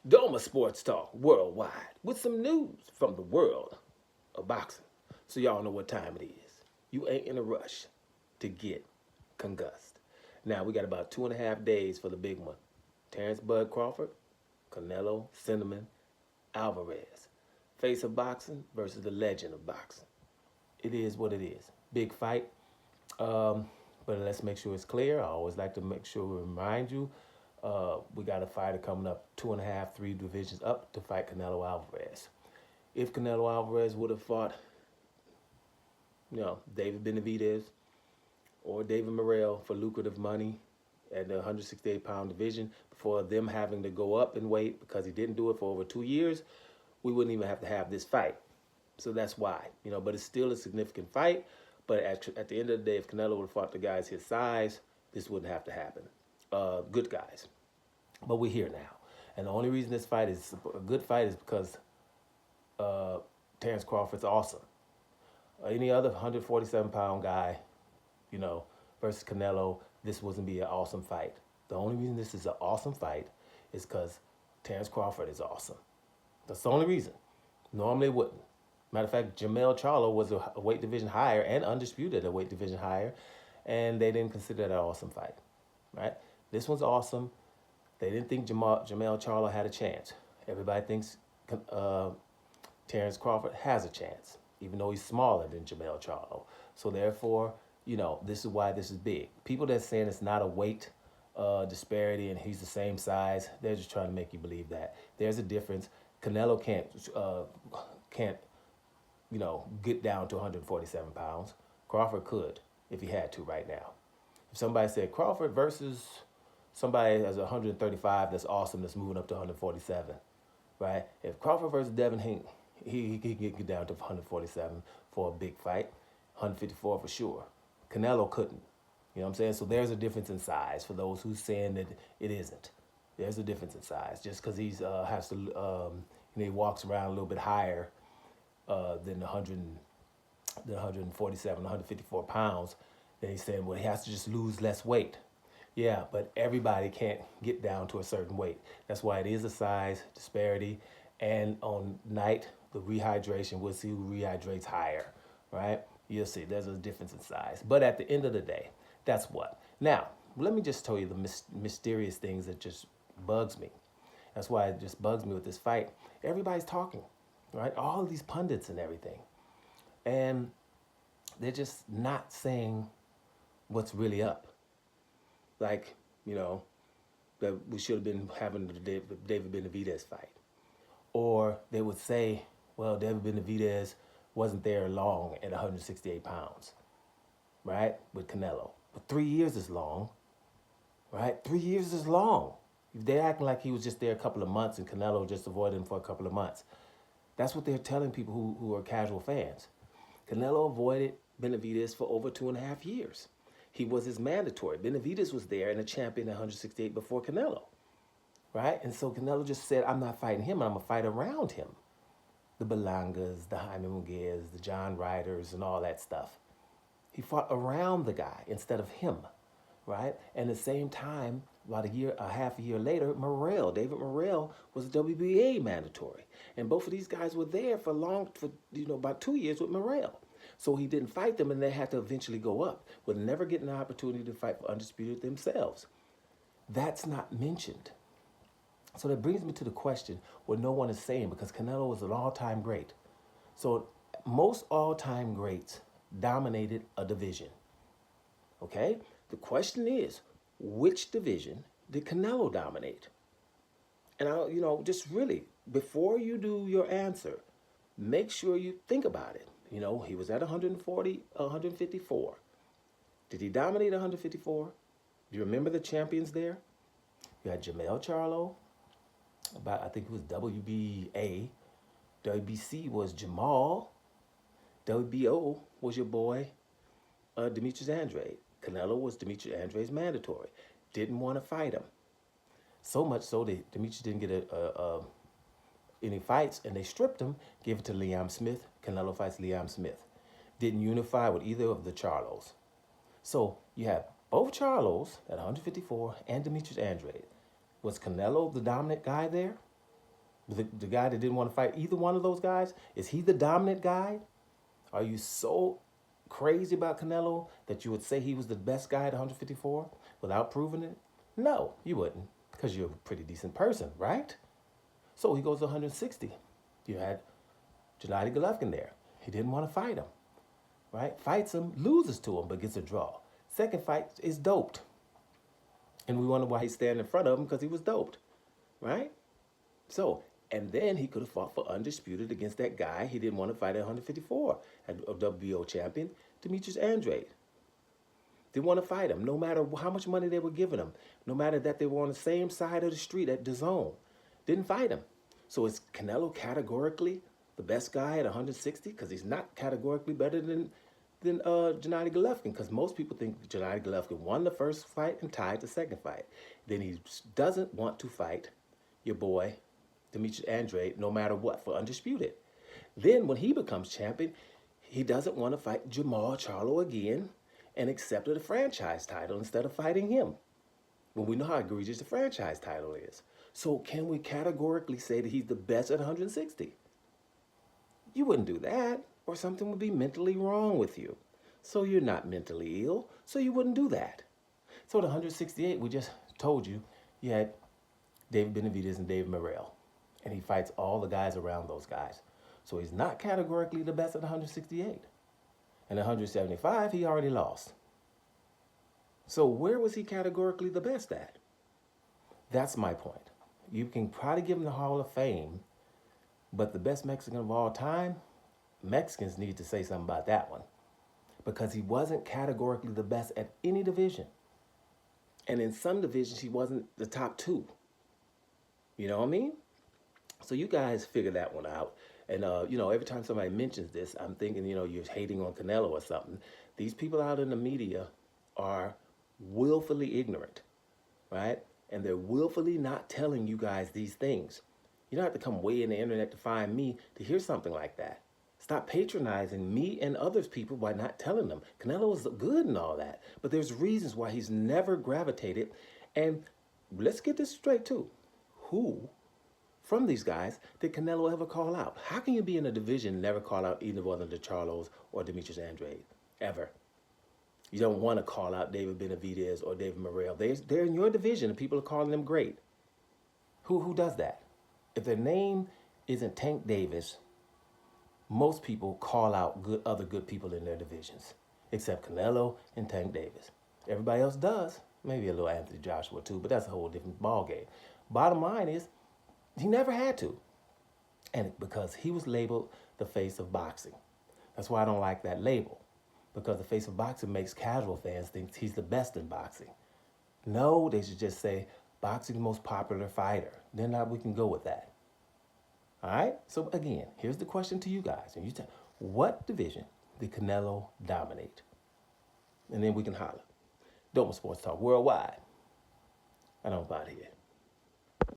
Doma Sports Talk worldwide with some news from the world of boxing. So y'all know what time it is. You ain't in a rush to get concussed. Now we got about 2.5 days for the big one. Terrence Bud Crawford, Canelo Cinnamon Alvarez. Face of boxing versus the legend of boxing. It is what it is. Big fight. But let's make sure it's clear. I always like to make sure we remind you we got a fighter coming up 2.5, 3 divisions up to fight Canelo Alvarez. If Canelo Alvarez would have fought, David Benavidez or David Morrell for lucrative money at the 168-pound division before them having to go up in weight because he didn't do it for over 2 years, we wouldn't even have to have this fight. So that's why, but it's still a significant fight. But at the end of the day, if Canelo would have fought the guys his size, this wouldn't have to happen. Good guys. But we're here now. And the only reason this fight is a good fight is because Terrence Crawford's awesome. Any other 147-pound guy, versus Canelo, this wouldn't be an awesome fight. The only reason this is an awesome fight is because Terrence Crawford is awesome. That's the only reason. Normally it wouldn't. Matter of fact, Jamel Charlo was a weight division higher and undisputed a weight division higher, and they didn't consider that an awesome fight, right? This one's awesome. They didn't think Jamel Charlo had a chance. Everybody thinks Terrence Crawford has a chance, even though he's smaller than Jamel Charlo. So therefore, this is why this is big. People that saying it's not a weight disparity and he's the same size, they're just trying to make you believe that. There's a difference. Canelo can't get down to 147 pounds. Crawford could if he had to right now. If somebody said Crawford versus somebody that's 135 that's awesome that's moving up to 147, right? If Crawford versus Devin Haney, he can get down to 147 for a big fight, 154 for sure. Canelo couldn't. You know what I'm saying? So there's a difference in size for those who's saying that it isn't. There's a difference in size just because he's has to he walks around a little bit higher than 147, 154 pounds. Then he's saying, well, he has to just lose less weight. Yeah, but everybody can't get down to a certain weight. That's why it is a size disparity. And on night, the rehydration, we'll see who rehydrates higher, right? You'll see there's a difference in size. But at the end of the day, that's what. Now, let me just tell you the mysterious things that just bugs me. That's why it just bugs me with this fight. Everybody's talking, right? All of these pundits and everything. And they're just not saying what's really up. Like, that we should have been having the David Benavidez fight. Or they would say, well, David Benavidez wasn't there long at 168 pounds, right, with Canelo. But 3 years is long, right? 3 years is long. They're acting like he was just there a couple of months and Canelo just avoided him for a couple of months. That's what they're telling people who are casual fans. Canelo avoided Benavidez for over 2.5 years. He was his mandatory. Benavidez was there and a champion at 168 before Canelo, right? And so Canelo just said, I'm not fighting him, I'm going to fight around him. The Belangas, the Jaime Munguez, the John Ryders, and all that stuff. He fought around the guy instead of him, right? And at the same time, about half a year later, David Morrell was WBA mandatory. And both of these guys were there for about 2 years with Morrell. So he didn't fight them and they had to eventually go up, with never getting an opportunity to fight for undisputed themselves. That's not mentioned. So that brings me to the question what no one is saying, because Canelo was an all-time great. So most all-time greats dominated a division. Okay? The question is, which division did Canelo dominate? And just really, before you do your answer, make sure you think about it. He was at 154. Did he dominate 154? Do you remember the champions there? You had Jamel Charlo, I think it was WBA. WBC was Jamal. WBO was your boy, Demetrius Andrade. Canelo was Demetrius Andrade's mandatory. Didn't want to fight him. So much so that Demetrius didn't get any fights, and they stripped him, gave it to Liam Smith. Canelo fights Liam Smith. Didn't unify with either of the Charlos. So you have both Charlos at 154 and Demetrius Andrade. Was Canelo the dominant guy there? The guy that didn't want to fight either one of those guys? Is he the dominant guy? Are you so crazy about Canelo that you would say he was the best guy at 154 without proving it? No, you wouldn't, because you're a pretty decent person, right? So he goes to 160. You had Gennady Golovkin there. He didn't want to fight him, right? Fights him, loses to him, but gets a draw. Second fight is doped. And we wonder why he's standing in front of him, because he was doped, right? So, and then he could have fought for undisputed against that guy he didn't want to fight at 154, a WBO champion, Demetrius Andrade. Didn't want to fight him, no matter how much money they were giving him, no matter that they were on the same side of the street at DAZN. Didn't fight him. So is Canelo categorically the best guy at 160? Because he's not categorically better than Gennady Golovkin, because most people think Gennady Golovkin won the first fight and tied the second fight. Then he doesn't want to fight your boy Demetrius Andrade, no matter what, for undisputed. Then when he becomes champion, he doesn't want to fight Jamal Charlo again and accepted a franchise title instead of fighting him. When we know how egregious the franchise title is. So can we categorically say that he's the best at 160? You wouldn't do that, or something would be mentally wrong with you. So you're not mentally ill, so you wouldn't do that. So at 168, we just told you, you had David Benavidez and David Morrell. And he fights all the guys around those guys. So he's not categorically the best at 168. And 175, he already lost. So where was he categorically the best at? That's my point. You can probably give him the Hall of Fame, but the best Mexican of all time, Mexicans need to say something about that one. Because he wasn't categorically the best at any division. And in some divisions, he wasn't the top two. You know what I mean? So you guys figure that one out. And, every time somebody mentions this, I'm thinking, you're hating on Canelo or something. These people out in the media are willfully ignorant, right? And they're willfully not telling you guys these things. You don't have to come way in the internet to find me to hear something like that. Stop patronizing me and others people by not telling them. Canelo is good and all that, but there's reasons why he's never gravitated. And let's get this straight too. Who from these guys did Canelo ever call out? How can you be in a division and never call out either one of the Charlos or Demetrius Andrade? Ever. You don't want to call out David Benavidez or David Morrell. They're in your division and people are calling them great. Who does that? If their name isn't Tank Davis, most people call out other good people in their divisions, except Canelo and Tank Davis. Everybody else does. Maybe a little Anthony Joshua too, but that's a whole different ballgame. Bottom line is, he never had to. And because he was labeled the face of boxing. That's why I don't like that label. Because the face of boxing makes casual fans think he's the best in boxing. No, they should just say, boxing's most popular fighter. Then we can go with that. All right? So again, here's the question to you guys. And you tell, what division did Canelo dominate? And then we can holler. Doma Sports Talk Worldwide. I don't bother here.